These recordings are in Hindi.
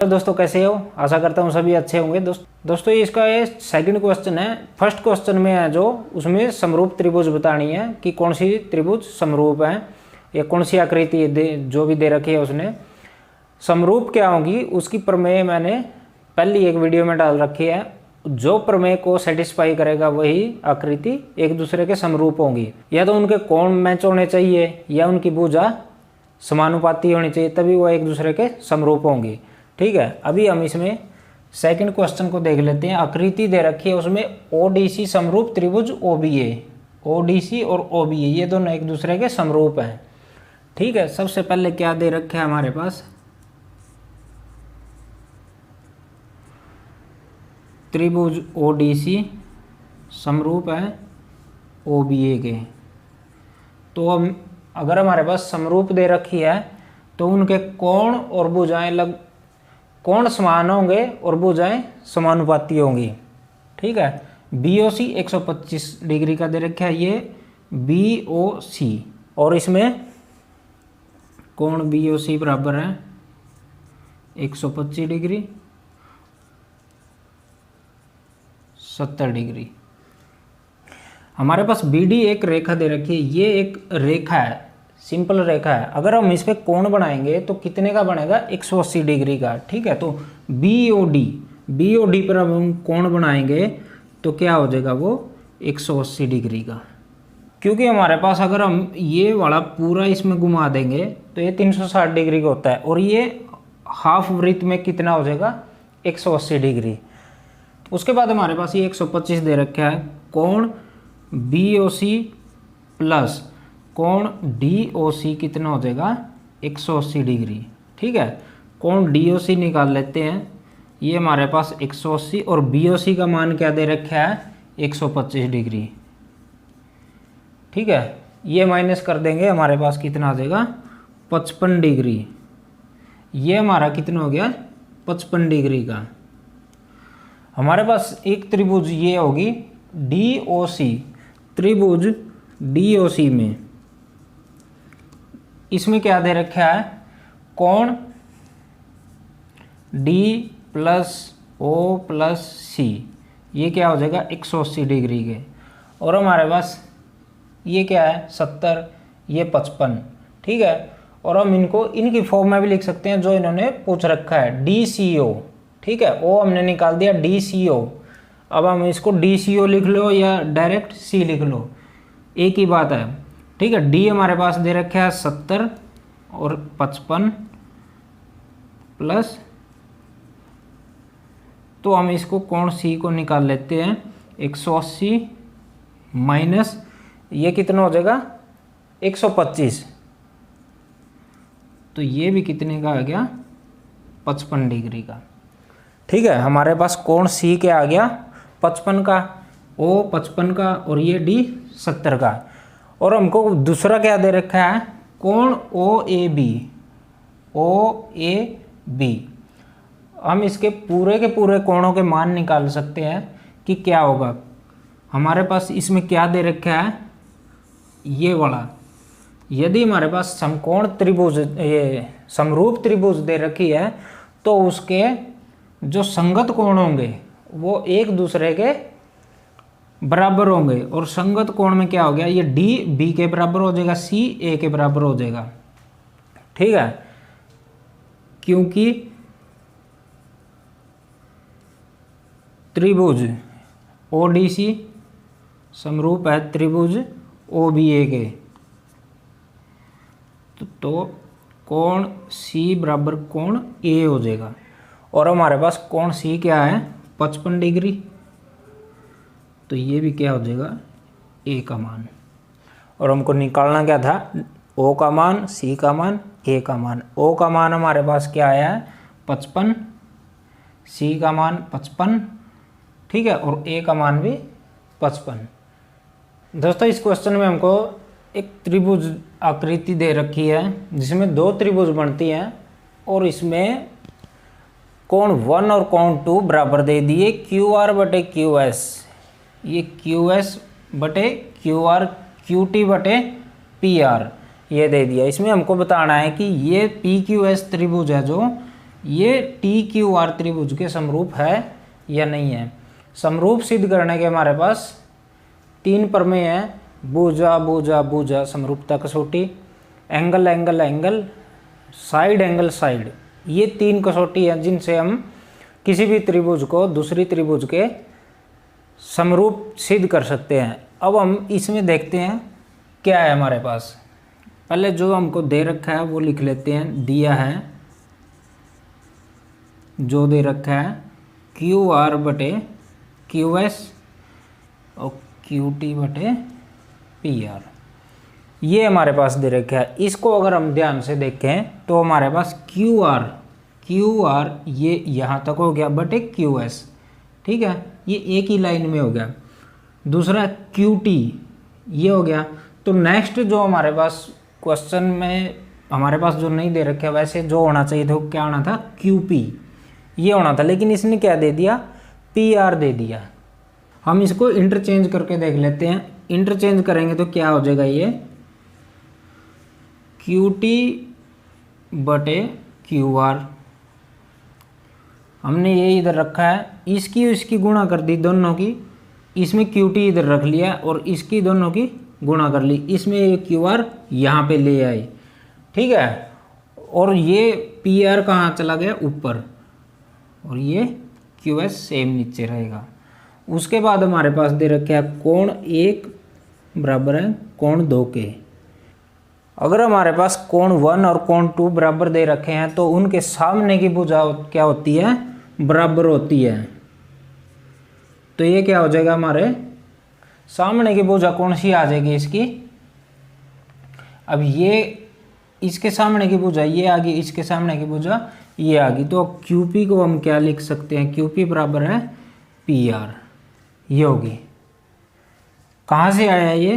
तो दोस्तों कैसे हो? आशा करता हूँ सभी अच्छे होंगे। दोस्तों इसका ये सेकंड क्वेश्चन है। फर्स्ट क्वेश्चन में है जो उसमें समरूप त्रिभुज बतानी है कि कौन सी त्रिभुज समरूप है या कौन सी आकृति जो भी दे रखी है उसने समरूप क्या होगी, उसकी प्रमेय मैंने पहली एक वीडियो में डाल रखी है। जो प्रमेय को सेटिस्फाई करेगा वही आकृति एक दूसरे के समरूप होंगी। या तो उनके कोण मैच होने चाहिए या उनकी भुजा समानुपाती होनी चाहिए, तभी वो एक दूसरे के समरूप होंगी। ठीक है, अभी हम इसमें सेकंड क्वेश्चन को देख लेते हैं। आकृति दे रखी है उसमें ओडीसी समरूप त्रिभुज ओबीए, ओडीसी और ओबीए ये दोनों एक दूसरे के समरूप हैं। ठीक है, सबसे पहले क्या दे रखे है हमारे पास, त्रिभुज ओडीसी समरूप है ओबीए के। तो हम अगर हमारे पास समरूप दे रखी है तो उनके कोण और भुजाएं कोण समान होंगे और भुजाएं समानुपाती होंगी। ठीक है, बीओसी 125 डिग्री का दे रखा है ये बीओसी, और इसमें कोण बीओसी बराबर है 125 डिग्री 70 डिग्री। हमारे पास बीडी एक रेखा दे रखी है, ये एक रेखा है, सिंपल रेखा है। अगर हम इस पे कोण बनाएंगे तो कितने का बनेगा, 180 डिग्री का। ठीक है, तो बीओडी पर हम कोण बनाएंगे तो क्या हो जाएगा, वो 180 डिग्री का। क्योंकि हमारे पास अगर हम ये वाला पूरा इसमें घुमा देंगे तो ये 360 डिग्री का होता है, और ये हाफ वृत्त में कितना हो जाएगा, 180 डिग्री। उसके बाद हमारे पास ये 125 दे रखा है। कोण बीओसी प्लस कोण डीओसी कितना हो जाएगा, 180 डिग्री। ठीक है, कोण डीओसी निकाल लेते हैं। ये हमारे पास 180 और बीओसी का मान क्या दे रखा है, 125 डिग्री। ठीक है, ये माइनस कर देंगे, हमारे पास कितना आ जाएगा, 55 डिग्री। ये हमारा कितना हो गया, 55 डिग्री का। हमारे पास एक त्रिभुज ये होगी डीओसी, त्रिभुज डीओसी में इसमें क्या दे रखा है, कोण डी प्लस ओ प्लस सी, ये क्या हो जाएगा 180 डिग्री के। और हमारे पास ये क्या है 70, ये 55। ठीक है, और हम इनको इनकी फॉर्म में भी लिख सकते हैं जो इन्होंने पूछ रखा है, डी सी ओ। ठीक है, ओ हमने निकाल दिया डी सी ओ। अब हम इसको डी सी ओ लिख लो या डायरेक्ट सी लिख लो, एक ही बात है। ठीक है, डी हमारे पास दे रखा है 70 और 55 प्लस, तो हम इसको कोण सी को निकाल लेते हैं, 180 माइनस ये कितना हो जाएगा 125, तो ये भी कितने का आ गया, 55 डिग्री का। ठीक है, हमारे पास कोण सी क्या आ गया, 55 का, ओ 55 का, और ये डी 70 का। और हमको दूसरा क्या दे रखा है, कोण ओ ए बी। हम इसके पूरे कोणों के मान निकाल सकते हैं कि क्या होगा। हमारे पास इसमें क्या दे रखा है, ये वाला, यदि हमारे पास समकोण त्रिभुज ये समरूप त्रिभुज दे रखी है तो उसके जो संगत कोण होंगे वो एक दूसरे के बराबर होंगे। और संगत कोण में क्या हो गया, ये डी बी के बराबर हो जाएगा, सी ए के बराबर हो जाएगा। ठीक है, क्योंकि त्रिभुज ओडीसी समरूप है त्रिभुज ओबीए के, तो कोण सी बराबर कोण ए हो जाएगा। और हमारे पास कोण सी क्या है, 55 डिग्री, तो ये भी क्या हो जाएगा, ए का मान। और हमको निकालना क्या था, ओ का मान, सी का मान, ए का मान। ओ का मान हमारे पास क्या आया है 55, सी का मान 55, ठीक है, और ए का मान भी 55। दोस्तों इस क्वेश्चन में हमको एक त्रिभुज आकृति दे रखी है जिसमें दो त्रिभुज बनती हैं, और इसमें कोण 1 और कोण 2 बराबर दे दिए, क्यू आर बटे क्यू एस, ये क्यू एस बटे क्यू आर, क्यू टी बटे पी आर, ये दे दिया। इसमें हमको बताना है कि ये पी क्यू एस त्रिभुज है जो ये टी क्यू आर त्रिभुज के समरूप है या नहीं है। समरूप सिद्ध करने के हमारे पास 3 प्रमेय हैं, भुजा भुजा भुजा समरूपता कसौटी, angle angle angle, side angle side. ये 3 कसौटी हैं जिनसे हम किसी भी त्रिभुज को दूसरी त्रिभुज के समरूप सिद्ध कर सकते हैं। अब हम इसमें देखते हैं क्या है हमारे पास। पहले जो हमको दे रखा है वो लिख लेते हैं। दिया है, जो दे रखा है क्यू आर बटे क्यू एस और क्यू टी बटे पी आर, ये हमारे पास दे रखा है। इसको अगर हम ध्यान से देखें तो हमारे पास क्यू आर ये यहाँ तक हो गया बटे क्यू एस, ठीक है, ये एक ही लाइन में हो गया। दूसरा क्यू टी ये हो गया। तो नेक्स्ट जो हमारे पास क्वेश्चन में हमारे पास जो नहीं दे रखा, वैसे जो होना चाहिए था वो क्या होना था, क्यू पी ये होना था, लेकिन इसने क्या दे दिया, पी आर दे दिया। हम इसको इंटरचेंज करके देख लेते हैं। इंटरचेंज करेंगे तो क्या हो जाएगा, ये क्यू टी बटे क्यू आर, हमने ये इधर रखा है, इसकी गुणा कर दी दोनों की, इसमें क्यू टी इधर रख लिया और इसकी दोनों की गुणा कर ली, इसमें ये क्यू आर यहाँ पे ले आए, ठीक है। और ये पी आर कहाँ चला गया, ऊपर, और ये क्यू एस सेम नीचे रहेगा। उसके बाद हमारे पास दे रखे है कोण 1 बराबर है कोण 2 के। अगर हमारे पास कोण 1 और कोण 2 बराबर दे रखे हैं तो उनके सामने की भुजा क्या होती है, बराबर होती है। तो ये क्या हो जाएगा, हमारे सामने की भुजा कौन सी आ जाएगी इसकी, अब ये इसके सामने की भुजा ये आ गई, इसके सामने की भुजा ये आ गई। तो QP को हम क्या लिख सकते हैं, QP बराबर है PR, ये होगी। कहाँ से आया ये,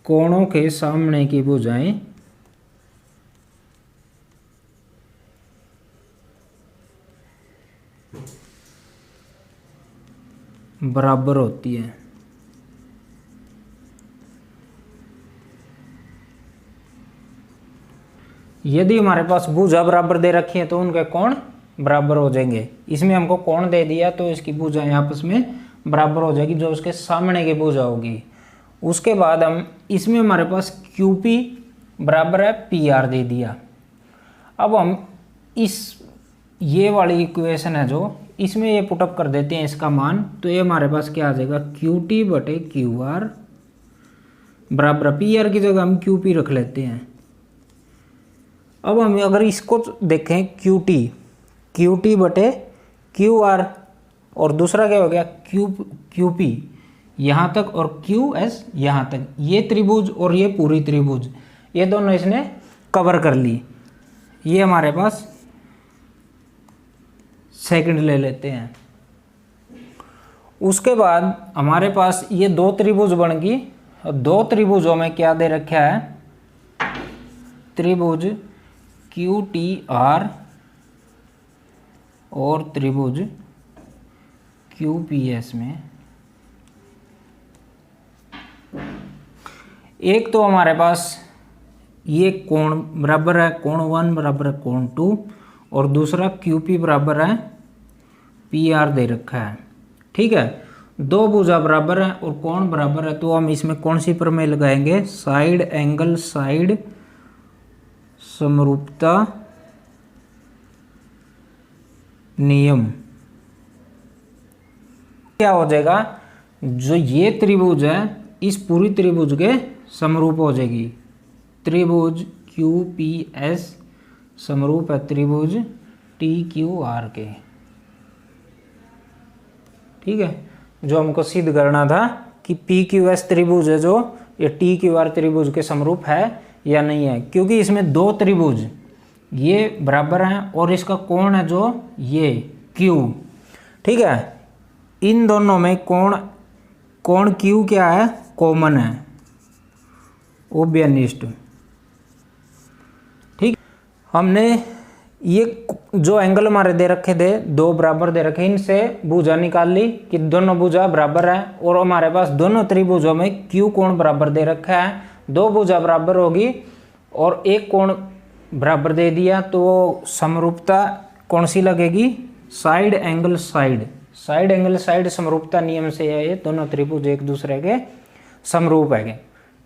कोणों के सामने की भुजाएं बराबर होती है। यदि हमारे पास भुजा बराबर दे रखी है तो उनके कोण बराबर हो जाएंगे। इसमें हमको कोण दे दिया तो इसकी भुजाएं आपस में बराबर हो जाएगी, जो उसके सामने की भुजा होगी। उसके बाद हम इसमें हमारे पास QP बराबर है PR दे दिया। अब हम इस ये वाली इक्वेशन है जो, इसमें ये पुटअप कर देते हैं इसका मान, तो ये हमारे पास क्या आ जाएगा, QT बटे QR बराबर PR की जगह हम QP रख लेते हैं। अब हम अगर इसको देखें QT बटे QR, और दूसरा क्या हो गया QP यहाँ तक और QS यहाँ तक, ये त्रिभुज और ये पूरी त्रिभुज, ये दोनों इसने कवर कर ली। ये हमारे पास सेकंड ले लेते हैं। उसके बाद हमारे पास ये 2 त्रिभुज बन गई, और 2 त्रिभुजों में क्या दे रखा है, त्रिभुज QTR और त्रिभुज QPS में एक तो हमारे पास ये कोण बराबर है कोण 1 बराबर है कोण 2, और दूसरा QP बराबर है PR दे रखा है, ठीक है। 2 भुजा बराबर है और कोण बराबर है, तो हम इसमें कौन सी प्रमेय लगाएंगे, साइड एंगल साइड समरूपता नियम। क्या हो जाएगा, जो ये त्रिभुज है इस पूरी त्रिभुज के समरूप हो जाएगी। त्रिभुज QPS समरूप है त्रिभुज TQR के, ठीक है। जो हमको सिद्ध करना था कि PQS त्रिभुज है जो ये TQR त्रिभुज के समरूप है या नहीं है, क्योंकि इसमें 2 त्रिभुज ये बराबर हैं और इसका कोण है जो ये Q, ठीक है। इन दोनों में कोण Q क्या है, कॉमन है, ओबियनिस्ट, ठीक। हमने ये जो एंगल हमारे दे रखे थे 2 बराबर दे रखे, इनसे भुजा निकाल ली कि दोनों भुजा बराबर है, और हमारे पास दोनों त्रिभुजों में Q कोण बराबर दे रखा है। 2 भुजा बराबर होगी और एक कोण बराबर दे दिया तो समरूपता कौन सी लगेगी, side angle side, side angle side समरूपता नियम से है, ये दोनों त्रिभुज एक दूसरे के समरूप है।